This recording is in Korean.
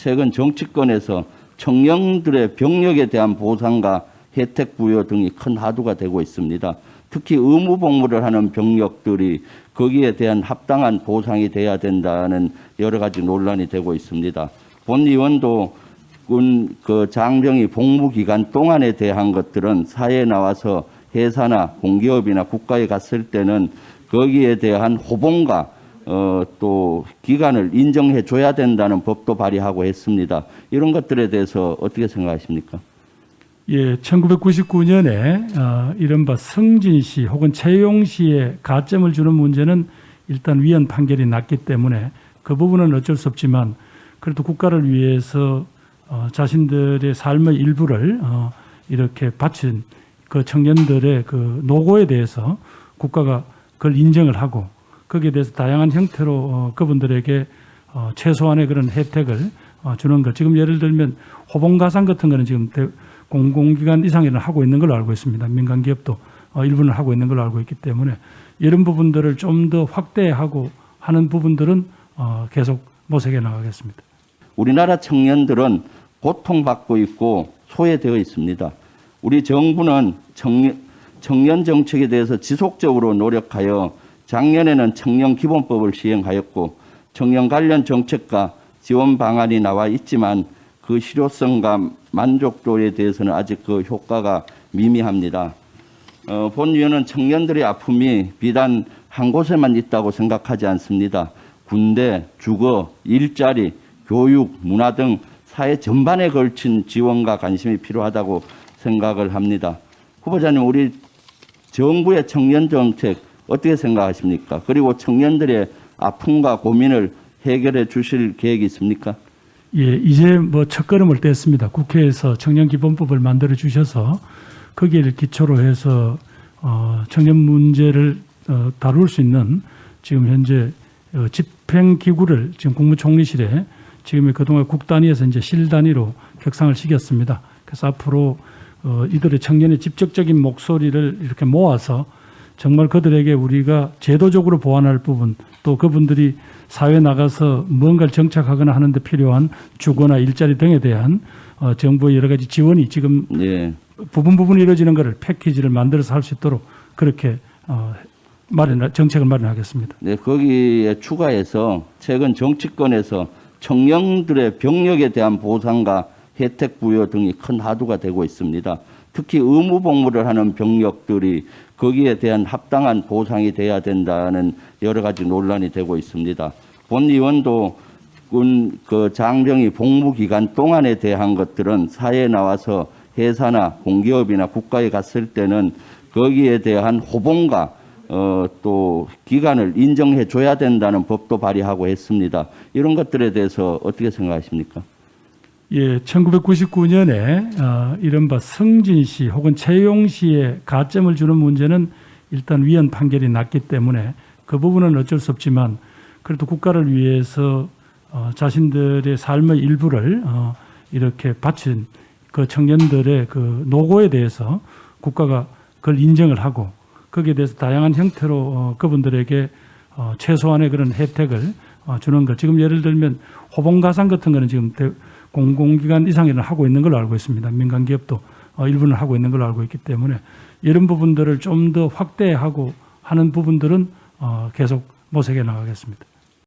최근 정치권에서 청년들의 병력에 대한 보상과 혜택 부여 등이 큰 화두가 되고 있습니다. 특히 의무 복무를 하는 병력들이 거기에 대한 합당한 보상이 돼야 된다는 여러 가지 논란이 되고 있습니다. 본 의원도 그 장병이 복무 기간 동안에 대한 것들은 사회에 나와서 회사나 공기업이나 국가에 갔을 때는 거기에 대한 호봉과 또 기간을 인정해 줘야 된다는 법도 발의하고 했습니다. 이런 것들에 대해서 어떻게 생각하십니까? 예, 1999년에 이른바 성진시 혹은 채용시에 가점을 주는 문제는 일단 위헌 판결이 났기 때문에 그 부분은 어쩔 수 없지만 그래도 국가를 위해서 자신들의 삶의 일부를 이렇게 바친 그 청년들의 그 노고에 대해서 국가가 그걸 인정을 하고 거기에 대해서 다양한 형태로 그분들에게 최소한의 그런 혜택을 주는 것. 지금 예를 들면 호봉가상 같은 거는 지금 공공기관 이상에는 하고 있는 걸로 알고 있습니다. 민간 기업도 일부는 하고 있는 걸로 알고 있기 때문에 이런 부분들을 좀 더 확대하고 하는 부분들은 계속 모색해 나가겠습니다. 우리나라 청년들은 고통받고 있고 소외되어 있습니다. 우리 정부는 청년 정책에 대해서 지속적으로 노력하여 작년에는 청년기본법을 시행하였고 청년 관련 정책과 지원 방안이 나와 있지만 그 실효성과 만족도에 대해서는 아직 그 효과가 미미합니다. 본 위원은 청년들의 아픔이 비단 한 곳에만 있다고 생각하지 않습니다. 군대, 주거, 일자리, 교육, 문화 등 사회 전반에 걸친 지원과 관심이 필요하다고 생각을 합니다. 후보자님, 우리 정부의 청년 정책 어떻게 생각하십니까? 그리고 청년들의 아픔과 고민을 해결해 주실 계획이 있습니까? 예, 이제 뭐 첫걸음을 뗐습니다. 국회에서 청년기본법을 만들어 주셔서 거기를 기초로 해서 청년 문제를 다룰 수 있는 지금 현재 집행기구를 지금 국무총리실에 지금 그동안 국 단위에서 이제 실 단위로 격상을 시켰습니다. 그래서 앞으로 이들의 청년의 직접적인 목소리를 이렇게 모아서 정말 그들에게 우리가 제도적으로 보완할 부분, 또 그분들이 사회에 나가서 무언가를 정착하거나 하는데 필요한 주거나 일자리 등에 대한 정부의 여러 가지 지원이 지금 부분 이루어지는 것을 패키지를 만들어서 할 수 있도록 그렇게 정책을 마련하겠습니다. 네, 거기에 추가해서 최근 정치권에서 청년들의 병력에 대한 보상과 혜택 부여 등이 큰 화두가 되고 있습니다. 특히 의무 복무를 하는 병력들이 거기에 대한 합당한 보상이 돼야 된다는 여러 가지 논란이 되고 있습니다. 본 의원도 그 장병이 복무 기간 동안에 대한 것들은 사회에 나와서 회사나 공기업이나 국가에 갔을 때는 거기에 대한 호봉과 또 기간을 인정해 줘야 된다는 법도 발의하고 했습니다. 이런 것들에 대해서 어떻게 생각하십니까? 예, 1999년에 이른바 성진시 혹은 채용시에 가점을 주는 문제는 일단 위헌 판결이 났기 때문에 그 부분은 어쩔 수 없지만 그래도 국가를 위해서 자신들의 삶의 일부를 이렇게 바친 그 청년들의 그 노고에 대해서 국가가 그걸 인정을 하고 거기에 대해서 다양한 형태로 그분들에게 최소한의 그런 혜택을 주는 것. 지금 예를 들면 호봉가상 같은 거는 지금 공공기관 이상에는 하고 있는 걸로 알고 있습니다. 민간 기업도 일부는 하고 있는 걸로 알고 있기 때문에 이런 부분들을 좀 더 확대하고 하는 부분들은 계속 모색해 나가겠습니다.